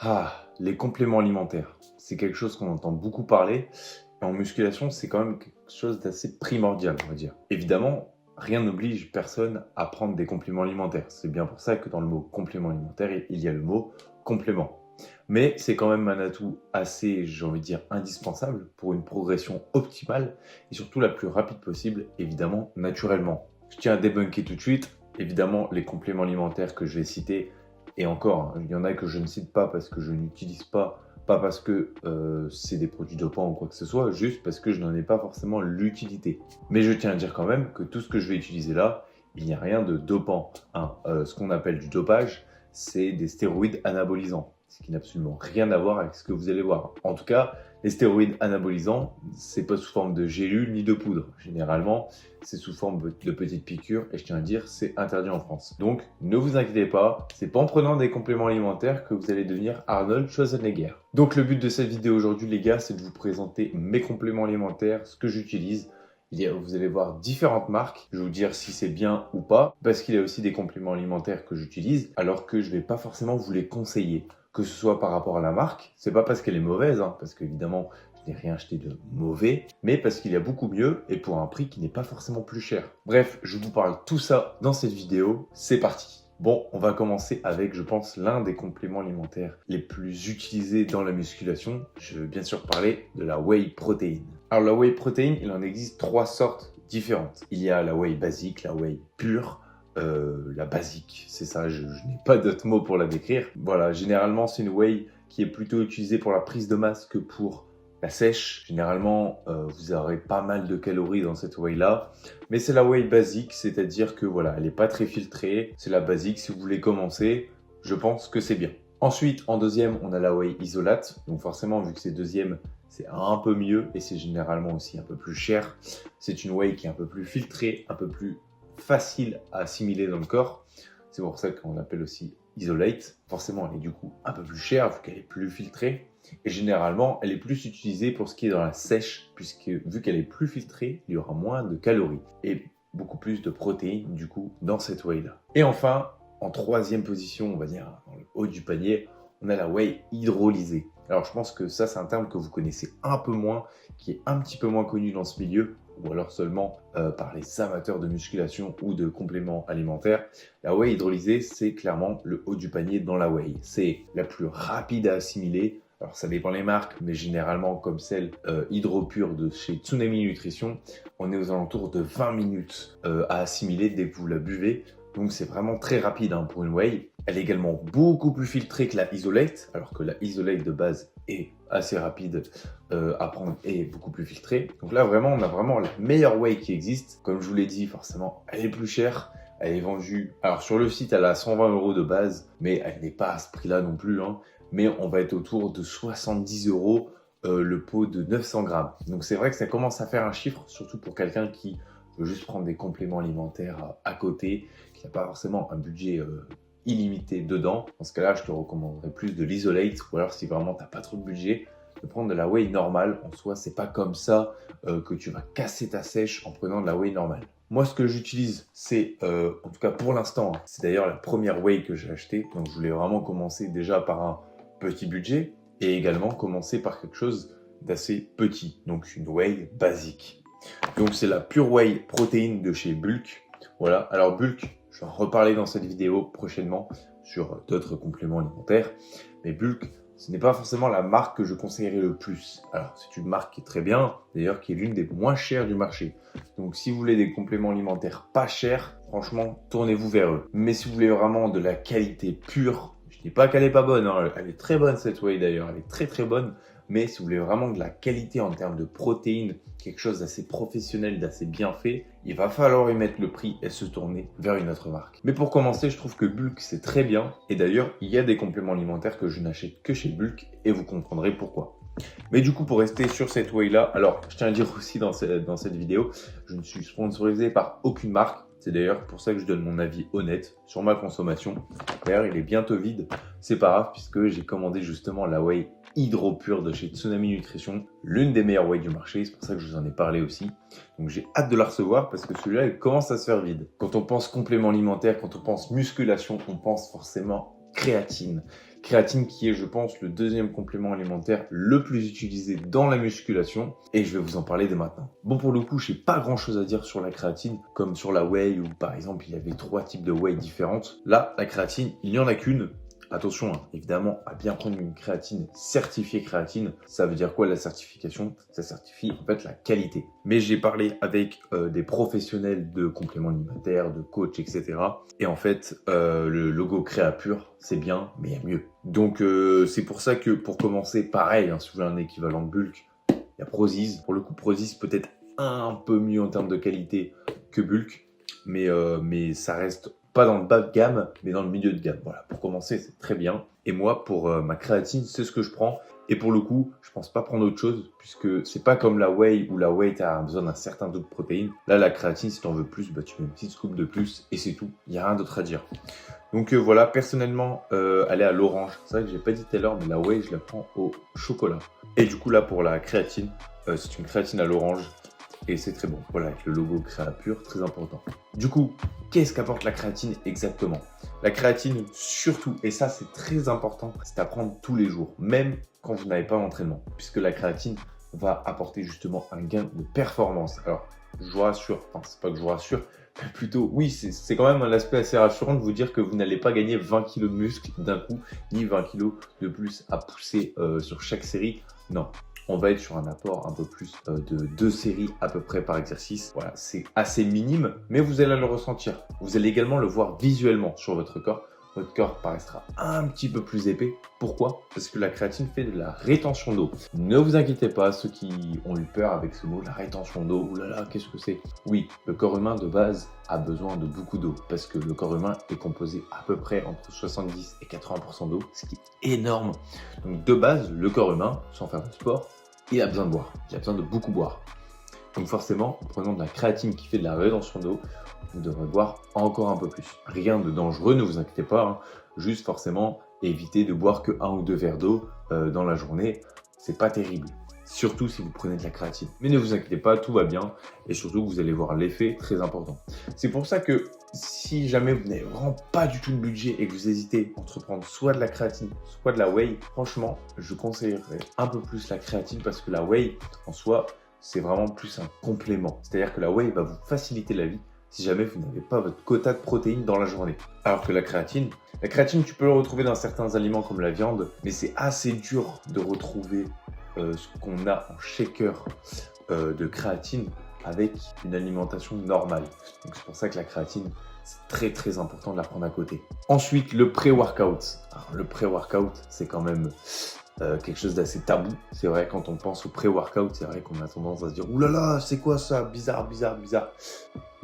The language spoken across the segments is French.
Ah, les compléments alimentaires. C'est quelque chose qu'on entend beaucoup parler. Et en musculation, c'est quand même quelque chose d'assez primordial, on va dire. Évidemment, rien n'oblige personne à prendre des compléments alimentaires. C'est bien pour ça que dans le mot complément alimentaire, il y a le mot complément. Mais c'est quand même un atout assez, j'ai envie de dire, indispensable pour une progression optimale et surtout la plus rapide possible, évidemment, naturellement. Je tiens à débunker tout de suite. Évidemment, les compléments alimentaires que je vais citer, et encore, hein, il y en a que je ne cite pas parce que je n'utilise pas, pas parce que c'est des produits dopants ou quoi que ce soit, juste parce que je n'en ai pas forcément l'utilité. Mais je tiens à dire quand même que tout ce que je vais utiliser là, il n'y a rien de dopant. Hein. Ce qu'on appelle du dopage, c'est des stéroïdes anabolisants, ce qui n'a absolument rien à voir avec ce que vous allez voir. En tout cas, les stéroïdes anabolisants, c'est pas sous forme de gélules ni de poudre. Généralement, c'est sous forme de petites piqûres et je tiens à dire, c'est interdit en France. Donc, ne vous inquiétez pas, c'est pas en prenant des compléments alimentaires que vous allez devenir Arnold Schwarzenegger. Donc, le but de cette vidéo aujourd'hui, les gars, c'est de vous présenter mes compléments alimentaires, ce que j'utilise. Vous allez voir différentes marques. Je vais vous dire si c'est bien ou pas, parce qu'il y a aussi des compléments alimentaires que j'utilise, alors que je vais pas forcément vous les conseiller. Que ce soit par rapport à la marque, c'est pas parce qu'elle est mauvaise, hein, parce qu'évidemment, je n'ai rien acheté de mauvais, mais parce qu'il y a beaucoup mieux et pour un prix qui n'est pas forcément plus cher. Bref, je vous parle tout ça dans cette vidéo. C'est parti. Bon, on va commencer avec, je pense, l'un des compléments alimentaires les plus utilisés dans la musculation. Je veux bien sûr parler de la whey protein. Alors la whey protein, il en existe trois sortes différentes. Il y a la whey basique, la whey pure, la basique, c'est ça, je n'ai pas d'autre mot pour la décrire. Voilà, généralement c'est une whey qui est plutôt utilisée pour la prise de masse que pour la sèche. Généralement, vous aurez pas mal de calories dans cette whey là, mais c'est la whey basique, c'est-à-dire que voilà, elle n'est pas très filtrée, c'est la basique. Si vous voulez commencer, je pense que c'est bien. Ensuite, en deuxième, on a la whey isolate, donc forcément, vu que c'est deuxième, c'est un peu mieux et c'est généralement aussi un peu plus cher. C'est une whey qui est un peu plus filtrée, un peu plus facile à assimiler dans le corps. C'est pour ça qu'on l'appelle aussi isolate. Forcément, elle est du coup un peu plus chère vu qu'elle est plus filtrée. Et généralement, elle est plus utilisée pour ce qui est dans la sèche, puisque vu qu'elle est plus filtrée, il y aura moins de calories et beaucoup plus de protéines du coup dans cette whey-là. Et enfin, en troisième position, on va dire dans le haut du panier, on a la whey hydrolysée. Alors je pense que ça, c'est un terme que vous connaissez un peu moins, qui est un petit peu moins connu dans ce milieu, ou alors seulement par les amateurs de musculation ou de compléments alimentaires. La whey hydrolysée, c'est clairement le haut du panier dans la whey. C'est la plus rapide à assimiler. Alors ça dépend les marques, mais généralement comme celle Hydropure de chez Tsunami Nutrition, on est aux alentours de 20 minutes à assimiler dès que vous la buvez. Donc c'est vraiment très rapide hein, pour une whey. Elle est également beaucoup plus filtrée que la isolate, alors que la isolate de base est assez rapide à prendre et beaucoup plus filtrée. Donc là vraiment, on a vraiment la meilleure whey qui existe. Comme je vous l'ai dit, forcément, elle est plus chère. Elle est vendue, alors sur le site, elle a 120 € de base, mais elle n'est pas à ce prix-là non plus. Hein. Mais on va être autour de 70 € le pot de 900 grammes. Donc c'est vrai que ça commence à faire un chiffre, surtout pour quelqu'un qui veut juste prendre des compléments alimentaires à côté, qui n'a pas forcément un budget illimité dedans. Dans ce cas-là, je te recommanderais plus de l'isolate, ou alors si vraiment tu n'as pas trop de budget, de prendre de la whey normale. En soi, c'est pas comme ça que tu vas casser ta sèche en prenant de la whey normale. Moi, ce que j'utilise, c'est, en tout cas pour l'instant, hein, c'est d'ailleurs la première whey que j'ai achetée. Donc, je voulais vraiment commencer déjà par un petit budget et également commencer par quelque chose d'assez petit. Donc, une whey basique. Donc, c'est la Pure Whey Protein de chez Bulk. Voilà. Alors, Bulk, je vais en reparler dans cette vidéo prochainement sur d'autres compléments alimentaires. Mais Bulk, ce n'est pas forcément la marque que je conseillerais le plus. Alors, c'est une marque qui est très bien, d'ailleurs qui est l'une des moins chères du marché. Donc, si vous voulez des compléments alimentaires pas chers, franchement, tournez-vous vers eux. Mais si vous voulez vraiment de la qualité pure, je dis pas qu'elle est pas bonne, hein, elle est très bonne cette whey d'ailleurs, elle est très très bonne. Mais si vous voulez vraiment de la qualité en termes de protéines, quelque chose d'assez professionnel, d'assez bien fait, il va falloir y mettre le prix et se tourner vers une autre marque. Mais pour commencer, je trouve que Bulk c'est très bien. Et d'ailleurs, il y a des compléments alimentaires que je n'achète que chez Bulk et vous comprendrez pourquoi. Mais du coup, pour rester sur cette whey là, alors je tiens à dire aussi dans cette vidéo, je ne suis sponsorisé par aucune marque. C'est d'ailleurs pour ça que je donne mon avis honnête sur ma consommation. D'ailleurs, il est bientôt vide. C'est pas grave puisque j'ai commandé justement la whey Hydropure de chez Tsunami Nutrition, l'une des meilleures whey du marché. C'est pour ça que je vous en ai parlé aussi. Donc j'ai hâte de la recevoir parce que celui-là, il commence à se faire vide. Quand on pense complément alimentaire, quand on pense musculation, on pense forcément créatine. Créatine qui est, je pense, le deuxième complément alimentaire le plus utilisé dans la musculation et je vais vous en parler dès maintenant. Bon, pour le coup, je n'ai pas grand chose à dire sur la créatine comme sur la whey où par exemple il y avait 3 types de whey différentes. Là, la créatine, il n'y en a qu'une. Attention, évidemment, à bien prendre une créatine certifiée créatine. Ça veut dire quoi la certification? Ça certifie en fait la qualité. Mais j'ai parlé avec des professionnels de compléments alimentaires, de coachs, etc. Et en fait, le logo Créapure, c'est bien, mais il y a mieux. Donc c'est pour ça que pour commencer, pareil, si vous voulez un équivalent de bulk, il y a Prozis. Pour le coup, Prozis peut-être un peu mieux en termes de qualité que bulk, mais ça reste pas dans le bas de gamme, mais dans le milieu de gamme. Voilà, pour commencer, c'est très bien. Et moi, pour ma créatine, c'est ce que je prends. Et pour le coup, je pense pas prendre autre chose, puisque c'est pas comme la whey, où la whey, tu as besoin d'un certain taux de protéines. Là, la créatine, si tu en veux plus, bah, tu mets une petite scoop de plus, et c'est tout. Il n'y a rien d'autre à dire. Donc voilà, personnellement, elle est à l'orange. C'est vrai que j'ai pas dit tout à l'heure, mais la whey, je la prends au chocolat. Et du coup, là, pour la créatine, c'est une créatine à l'orange. Et c'est très bon. Voilà, avec le logo Créapure, très important. Du coup, qu'est-ce qu'apporte la créatine exactement? La créatine, surtout, et ça c'est très important, c'est à prendre tous les jours, même quand vous n'avez pas d'entraînement, puisque la créatine va apporter justement un gain de performance. Alors, je vous rassure, enfin, c'est pas que je vous rassure, mais plutôt, oui, c'est quand même un aspect assez rassurant de vous dire que vous n'allez pas gagner 20 kg de muscle d'un coup, ni 20 kg de plus à pousser sur chaque série. Non, on va être sur un apport un peu plus de 2 séries à peu près par exercice. Voilà, c'est assez minime, mais vous allez le ressentir. Vous allez également le voir visuellement sur votre corps. Votre corps paraîtra un petit peu plus épais. Pourquoi? Parce que la créatine fait de la rétention d'eau. Ne vous inquiétez pas, ceux qui ont eu peur avec ce mot, la rétention d'eau, oulala, qu'est-ce que c'est? Oui, le corps humain de base a besoin de beaucoup d'eau, parce que le corps humain est composé à peu près entre 70 et 80% d'eau, ce qui est énorme. Donc de base, le corps humain, sans faire de sport, il a besoin de boire, il a besoin de beaucoup boire. Donc forcément, en prenant de la créatine qui fait de la rétention d'eau, vous devrez boire encore un peu plus. Rien de dangereux, ne vous inquiétez pas, juste forcément évitez de boire que 1 ou 2 verres d'eau dans la journée, c'est pas terrible. Surtout si vous prenez de la créatine. Mais ne vous inquiétez pas, tout va bien et surtout vous allez voir l'effet très important. C'est pour ça que si jamais vous n'avez vraiment pas du tout le budget et que vous hésitez à entreprendre soit de la créatine, soit de la whey, franchement, je conseillerais un peu plus la créatine parce que la whey, en soi, c'est vraiment plus un complément. C'est-à-dire que la whey va vous faciliter la vie si jamais vous n'avez pas votre quota de protéines dans la journée. Alors que la créatine, tu peux le retrouver dans certains aliments comme la viande, mais c'est assez dur de retrouver ce qu'on a en shaker de créatine avec une alimentation normale. Donc c'est pour ça que la créatine, c'est très très important de la prendre à côté. Ensuite, le pré-workout. Alors, le pré-workout, c'est quand même quelque chose d'assez tabou. C'est vrai, quand on pense au pré-workout, c'est vrai qu'on a tendance à se dire « Ouh là là, c'est quoi ça? Bizarre, bizarre, bizarre ».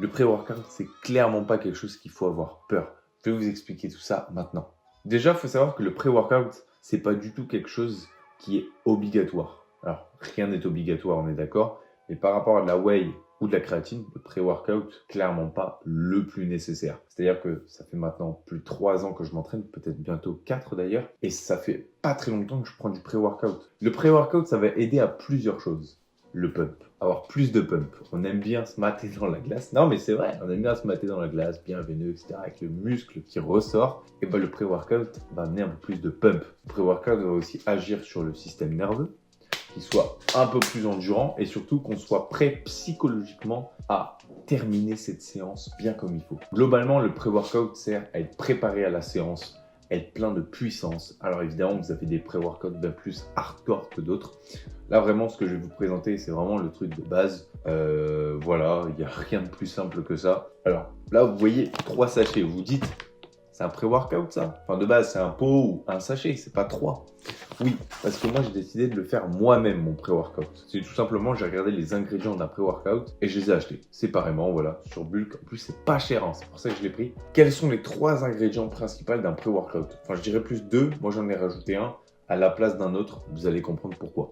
Le pré-workout, c'est clairement pas quelque chose qu'il faut avoir peur. Je vais vous expliquer tout ça maintenant. Déjà, il faut savoir que le pré-workout, c'est pas du tout quelque chose qui est obligatoire. Alors, rien n'est obligatoire, on est d'accord. Mais par rapport à de la whey ou de la créatine, le pré-workout, clairement pas le plus nécessaire. C'est-à-dire que ça fait maintenant plus de 3 ans que je m'entraîne, peut-être bientôt 4 d'ailleurs, et ça fait pas très longtemps que je prends du pré-workout. Le pré-workout, ça va aider à plusieurs choses. Le pump, avoir plus de pump. On aime bien se mater dans la glace. Non, mais c'est vrai, on aime bien se mater dans la glace, bien veineux, etc. Avec le muscle qui ressort. Et ben le pré-workout va amener un peu plus de pump. Le pré-workout va aussi agir sur le système nerveux, qu'il soit un peu plus endurant et surtout qu'on soit prêt psychologiquement à terminer cette séance bien comme il faut. Globalement, le pré-workout sert à être préparé à la séance, être plein de puissance. Alors évidemment, vous avez des pré-workouts bien plus hardcore que d'autres. Là, vraiment, ce que je vais vous présenter, c'est vraiment le truc de base. Voilà, il n'y a rien de plus simple que ça. Alors là, vous voyez 3 sachets. Vous vous dites, c'est un pré-workout ça? Enfin, de base, c'est un pot ou un sachet, c'est pas 3. Oui, parce que moi, j'ai décidé de le faire moi-même, mon pré-workout. C'est tout simplement, j'ai regardé les ingrédients d'un pré-workout et je les ai achetés séparément, voilà, sur Bulk. En plus, c'est pas cher, c'est pour ça que je l'ai pris. Quels sont les 3 ingrédients principaux d'un pré-workout? Enfin, je dirais plus 2. Moi, j'en ai rajouté un à la place d'un autre. Vous allez comprendre pourquoi.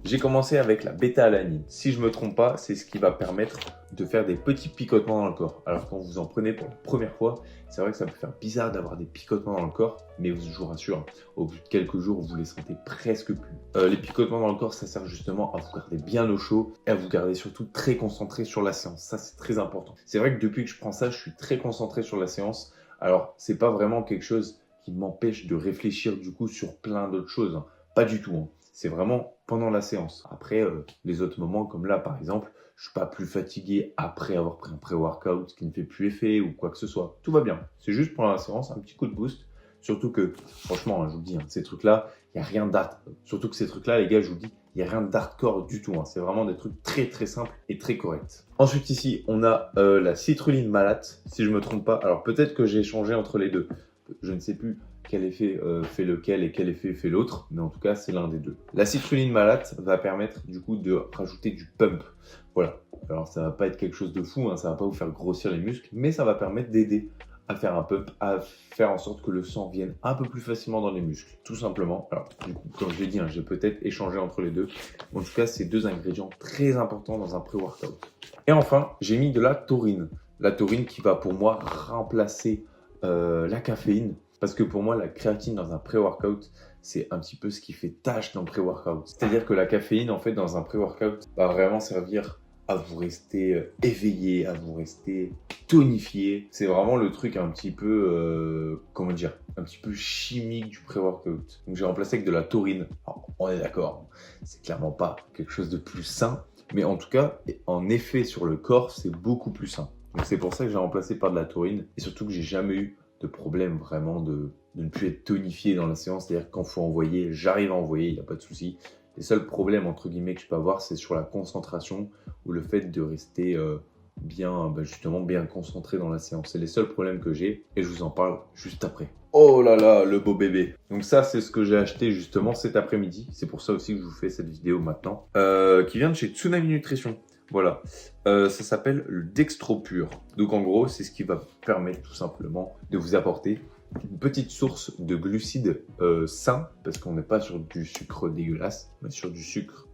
J'ai commencé avec la bêta-alanine. Si je me trompe pas, c'est ce qui va permettre de faire des petits picotements dans le corps. Alors quand vous en prenez pour la première fois, c'est vrai que ça peut faire bizarre d'avoir des picotements dans le corps, mais je vous rassure, au bout de quelques jours, vous les sentez presque plus. Les picotements dans le corps, ça sert justement à vous garder bien au chaud et à vous garder surtout très concentré sur la séance. Ça, c'est très important. C'est vrai que depuis que je prends ça, je suis très concentré sur la séance. Alors, c'est pas vraiment quelque chose qui m'empêche de réfléchir du coup sur plein d'autres choses, hein. Pas du tout, hein. C'est vraiment pendant la séance. Après, les autres moments, comme là par exemple, je suis pas plus fatigué après avoir pris un pré-workout qui ne fait plus effet ou quoi que ce soit. Tout va bien. C'est juste pendant la séance, un petit coup de boost. Surtout que, franchement, hein, je vous le dis, hein, ces trucs-là, il n'y a rien d'art. Surtout que ces trucs-là, les gars, je vous le dis, il n'y a rien d'hardcore du tout, hein. C'est vraiment des trucs très très simples et très corrects. Ensuite ici, on a la citrulline malate, si je ne me trompe pas. Alors peut-être que j'ai changé entre les deux. Je ne sais plus quel effet fait lequel et quel effet fait l'autre, mais en tout cas, c'est l'un des deux. La citrulline malate va permettre du coup de rajouter du pump. Voilà. Alors ça va pas être quelque chose de fou, hein, ça va pas vous faire grossir les muscles, mais ça va permettre d'aider à faire un pump, à faire en sorte que le sang vienne un peu plus facilement dans les muscles, tout simplement. Alors, du coup, comme je l'ai dit, hein, j'ai peut-être échangé entre les deux. En tout cas, c'est deux ingrédients très importants dans un pré-workout. Et enfin, j'ai mis de la taurine. La taurine qui va pour moi remplacer la caféine. Parce que pour moi, la créatine dans un pré-workout, c'est un petit peu ce qui fait tâche dans le pré-workout. C'est-à-dire que la caféine, en fait, dans un pré-workout, va vraiment servir à vous rester éveillé, à vous rester tonifié. C'est vraiment le truc un petit peu, comment dire, un petit peu chimique du pré-workout. Donc j'ai remplacé avec de la taurine. Alors, on est d'accord, c'est clairement pas quelque chose de plus sain, mais en tout cas, en effet sur le corps, c'est beaucoup plus sain. Donc c'est pour ça que j'ai remplacé par de la taurine et surtout que j'ai jamais eu de problème vraiment de ne plus être tonifié dans la séance. C'est-à-dire que quand il faut envoyer, j'arrive à envoyer, il n'y a pas de souci. Les seuls problèmes entre guillemets que je peux avoir, c'est sur la concentration ou le fait de rester justement bien concentré dans la séance. C'est les seuls problèmes que j'ai et je vous en parle juste après. Oh là là, le beau bébé. Donc ça, c'est ce que j'ai acheté justement cet après-midi. C'est pour ça aussi que je vous fais cette vidéo maintenant. Qui vient de chez Tsunami Nutrition. Voilà. Ça s'appelle le Dextro-Pur. Donc en gros, c'est ce qui va permettre tout simplement de vous apporter une petite source de glucides sains, parce qu'on n'est pas sur du sucre dégueulasse, mais sur du sucre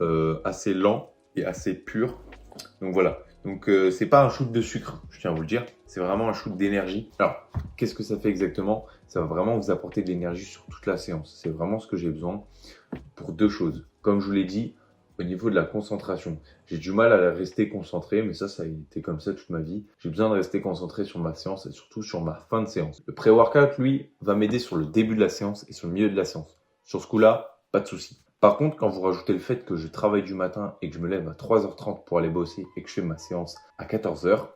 assez lent et assez pur. Donc voilà. Donc c'est pas un shoot de sucre, je tiens à vous le dire, c'est vraiment un shoot d'énergie. Alors, qu'est-ce que ça fait exactement? Ça va vraiment vous apporter de l'énergie sur toute la séance. C'est vraiment ce que j'ai besoin pour deux choses. Comme je vous l'ai dit, au niveau de la concentration, j'ai du mal à rester concentré, mais ça a été comme ça toute ma vie. J'ai besoin de rester concentré sur ma séance et surtout sur ma fin de séance. Le pré-workout, lui, va m'aider sur le début de la séance et sur le milieu de la séance. Sur ce coup-là, pas de souci. Par contre, quand vous rajoutez le fait que je travaille du matin et que je me lève à 3h30 pour aller bosser et que je fais ma séance à 14h,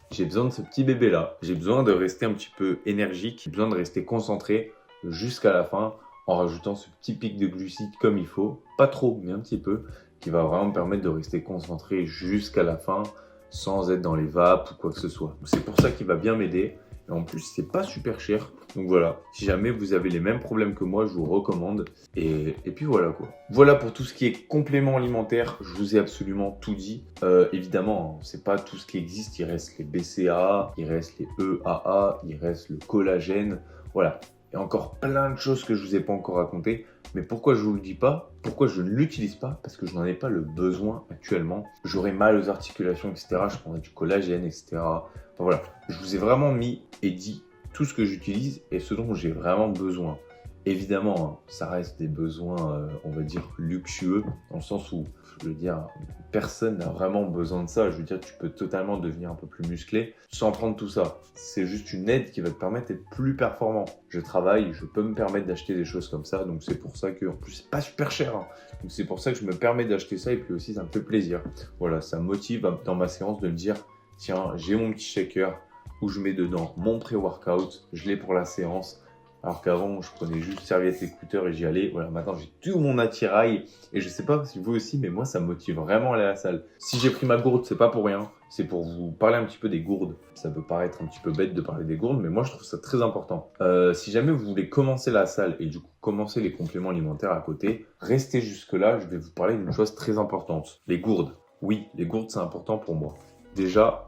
j'ai besoin de ce petit bébé-là. J'ai besoin de rester un petit peu énergique, j'ai besoin de rester concentré jusqu'à la fin en rajoutant ce petit pic de glucides comme il faut. Pas trop, mais un petit peu, qui va vraiment me permettre de rester concentré jusqu'à la fin sans être dans les vapes ou quoi que ce soit. C'est pour ça qu'il va bien m'aider. Et en plus, c'est pas super cher. Donc voilà, si jamais vous avez les mêmes problèmes que moi, je vous recommande. Et puis voilà quoi. Voilà pour tout ce qui est complément alimentaire. Je vous ai absolument tout dit. Évidemment, c'est pas tout ce qui existe. Il reste les BCAA, il reste les EAA, il reste le collagène. Voilà. Il y a encore plein de choses que je vous ai pas encore racontées. Mais pourquoi je vous le dis pas? Pourquoi je ne l'utilise pas? Parce que je n'en ai pas le besoin actuellement. J'aurais mal aux articulations, etc. Je prendrais du collagène, etc. Enfin voilà, je vous ai vraiment mis et dit tout ce que j'utilise et ce dont j'ai vraiment besoin. Évidemment, ça reste des besoins, on va dire, luxueux, dans le sens où, je veux dire, personne n'a vraiment besoin de ça. Je veux dire, tu peux totalement devenir un peu plus musclé sans prendre tout ça. C'est juste une aide qui va te permettre d'être plus performant. Je travaille, je peux me permettre d'acheter des choses comme ça, donc c'est pour ça que, en plus, c'est pas super cher, hein. Donc c'est pour ça que je me permets d'acheter ça et puis aussi, ça me fait plaisir. Voilà, ça me motive dans ma séance de me dire, tiens, j'ai mon petit shaker où je mets dedans mon pré-workout, je l'ai pour la séance. Alors qu'avant, je prenais juste serviette, écouteur et j'y allais. Voilà, maintenant j'ai tout mon attirail. Et je sais pas si vous aussi, mais moi ça me motive vraiment à aller à la salle. Si j'ai pris ma gourde, c'est pas pour rien. C'est pour vous parler un petit peu des gourdes. Ça peut paraître un petit peu bête de parler des gourdes, mais moi je trouve ça très important. Si jamais vous voulez commencer la salle et du coup commencer les compléments alimentaires à côté, restez jusque là, je vais vous parler d'une chose très importante. Les gourdes. Oui, les gourdes c'est important pour moi. Déjà,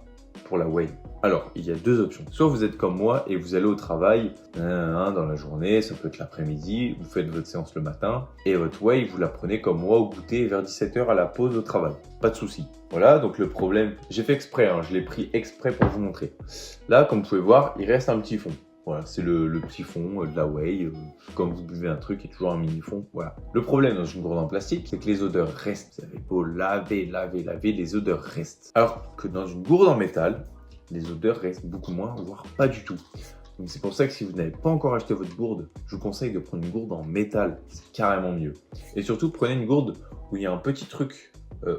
pour la whey. Alors, il y a deux options. Soit vous êtes comme moi et vous allez au travail dans la journée, ça peut être l'après-midi, vous faites votre séance le matin et votre whey, vous la prenez comme moi au goûter vers 17h à la pause au travail. Pas de souci. Voilà, donc le problème, j'ai fait exprès, hein, je l'ai pris exprès pour vous montrer. Là, comme vous pouvez voir, il reste un petit fond. Voilà, c'est le petit fond de la whey. Comme vous buvez un truc, il y a toujours un mini fond. Voilà. Le problème dans une gourde en plastique, c'est que les odeurs restent. Vous avez beau laver, les odeurs restent. Alors que dans une gourde en métal, les odeurs restent beaucoup moins, voire pas du tout. Donc c'est pour ça que si vous n'avez pas encore acheté votre gourde, je vous conseille de prendre une gourde en métal, c'est carrément mieux. Et surtout, prenez une gourde où il y a un petit truc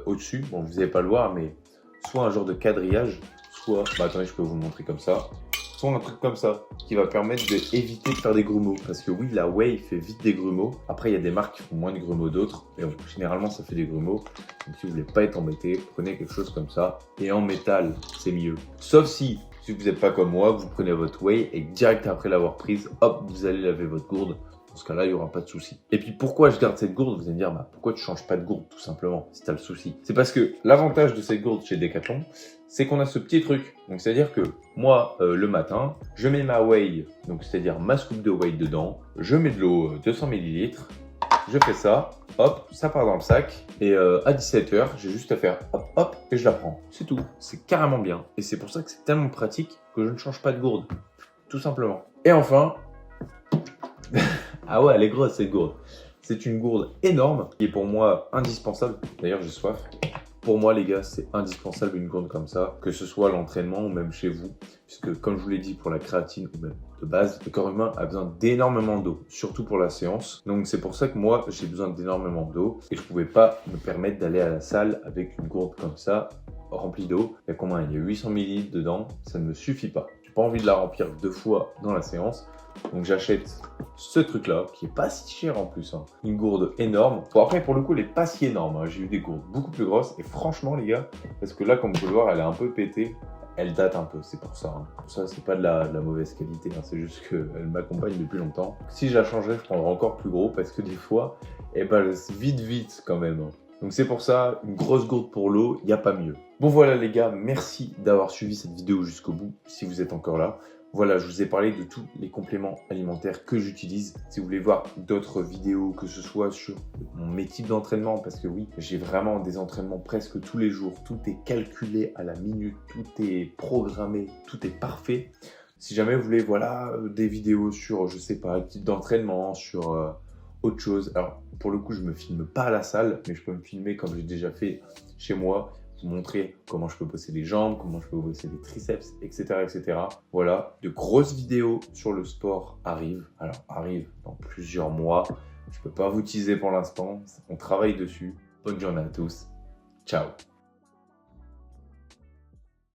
au-dessus, bon vous n'allez pas le voir, mais soit un genre de quadrillage, soit, attendez, je peux vous le montrer comme ça, soit un truc comme ça, qui va permettre d'éviter de faire des grumeaux. Parce que oui, la whey fait vite des grumeaux. Après, il y a des marques qui font moins de grumeaux d'autres, mais bon, généralement, ça fait des grumeaux. Donc si vous voulez pas être embêté, prenez quelque chose comme ça. Et en métal, c'est mieux. Sauf si vous n'êtes pas comme moi, vous prenez votre whey et direct après l'avoir prise, hop, vous allez laver votre gourde. Dans ce cas-là, il n'y aura pas de souci. Et puis pourquoi je garde cette gourde? Vous allez me dire, pourquoi tu changes pas de gourde tout simplement, si tu as le souci? C'est parce que l'avantage de cette gourde chez Decathlon, c'est qu'on a ce petit truc. Donc c'est-à-dire que moi, le matin, je mets ma whey, donc c'est-à-dire ma scoop de whey dedans, je mets de l'eau 200 ml, je fais ça, hop, ça part dans le sac, et à 17h, j'ai juste à faire hop, hop, et je la prends. C'est tout. C'est carrément bien. Et c'est pour ça que c'est tellement pratique que je ne change pas de gourde. Tout simplement. Et enfin... Ah ouais, elle est grosse cette gourde. C'est une gourde énorme qui est pour moi indispensable. D'ailleurs, j'ai soif. Pour moi, les gars, c'est indispensable une gourde comme ça, que ce soit à l'entraînement ou même chez vous. Puisque, comme je vous l'ai dit, pour la créatine ou même de base, le corps humain a besoin d'énormément d'eau, surtout pour la séance. Donc, c'est pour ça que moi, j'ai besoin d'énormément d'eau et je ne pouvais pas me permettre d'aller à la salle avec une gourde comme ça, remplie d'eau. Il y a combien? Il y a 800 ml dedans, ça ne me suffit pas. J'ai pas envie de la remplir 2 fois dans la séance. Donc j'achète ce truc là qui est pas si cher en plus, hein. Une gourde énorme. Bon après pour le coup elle est pas si énorme, hein. J'ai eu des gourdes beaucoup plus grosses et franchement les gars, parce que là comme vous pouvez le voir elle est un peu pétée, elle date un peu, c'est pour ça, hein. Pour ça c'est pas de la mauvaise qualité, hein. C'est juste qu'elle m'accompagne depuis longtemps. Si je la changerais je prendrais encore plus gros parce que des fois elle passe vite quand même, hein. Donc c'est pour ça, une grosse gourde pour l'eau, il n'y a pas mieux. Bon voilà les gars, merci d'avoir suivi cette vidéo jusqu'au bout, si vous êtes encore là. Voilà, je vous ai parlé de tous les compléments alimentaires que j'utilise. Si vous voulez voir d'autres vidéos, que ce soit sur mes types d'entraînement, parce que oui, j'ai vraiment des entraînements presque tous les jours. Tout est calculé à la minute, tout est programmé, tout est parfait. Si jamais vous voulez, voilà, des vidéos sur, je sais pas, type d'entraînement, sur autre chose. Alors, pour le coup, je me filme pas à la salle, mais je peux me filmer comme j'ai déjà fait chez moi. Vous montrer comment je peux bosser les jambes, comment je peux bosser les triceps, etc., etc. Voilà, de grosses vidéos sur le sport arrivent. Alors, arrivent dans plusieurs mois. Je ne peux pas vous teaser pour l'instant. On travaille dessus. Bonne journée à tous. Ciao.